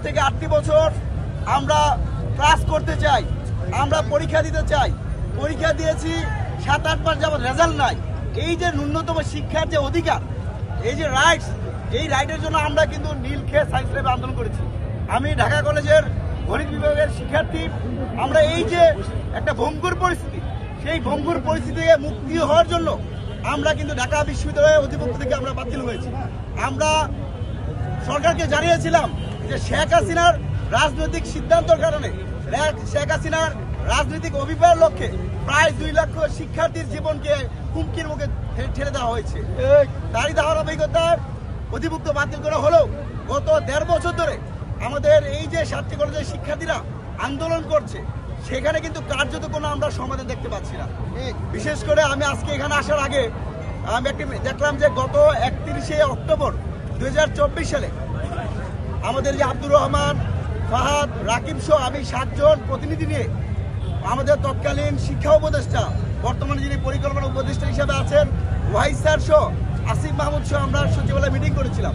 থেকে 8টি বছর আমরা ক্লাস করতে চাই, আমরা পরীক্ষা দিতে চাই, পরীক্ষা দিয়েছি 7-8 মাস যাবত রেজাল্ট নাই। এই যে ন্যূনতম শিক্ষার যে অধিকার, এই যে রাইটস, এই রাইটের জন্য আমরা কিন্তু নীলক্ষেত সায়েন্স ল্যাবে আন্দোলন করেছি। আমি ঢাকা কলেজের গণিত বিভাগের শিক্ষার্থী। আমরা এই যে একটা ভঙ্গুর পরিস্থিতি, সেই ভঙ্গুর পরিস্থিতি থেকে মুক্তি হওয়ার জন্য আমরা কিন্তু ঢাকা বিশ্ববিদ্যালয়ের অধিভুক্ত থেকে আমরা বাতিল হয়েছি। আমরা সরকারকে জানিয়েছিলাম যে শেখ হাসিনার রাজনৈতিক সিদ্ধান্তের কারণে, শেখ হাসিনার রাজনৈতিক অভিপ্রায়ের লক্ষ্যে প্রায় 2 লক্ষ শিক্ষার্থীর জীবনকে হুমকির মুখে ঠেলে দেওয়া হয়েছে। তারই ধারাবাহিকতার অধিভুক্ত বাতিল করা হলেও গত 1.5 বছর ধরে আমাদের এই যে 7টি কলেজের শিক্ষার্থীরা আন্দোলন করছে, সেখানে কিন্তু কার্যত কোনো আমরা সমাধান দেখতে পাচ্ছি না। বিশেষ করে আমি আজকে এখানে আসার আগে আমি একটি দেখলাম যে গত 31শে অক্টোবর 2024 সালে আমাদের যে আব্দুর রহমান, ফাহাদ, রাকিব সহ আমি 7 জন প্রতিনিধি নিয়ে আমাদের তৎকালীন শিক্ষা উপদেষ্টা, বর্তমানে যিনি পরিকল্পনা উপদেষ্টা হিসেবে আছেন, ওয়াহিদ স্যার সহ, আসিফ মাহমুদ সহ আমরা সচিবালয়ে মিটিং করেছিলাম।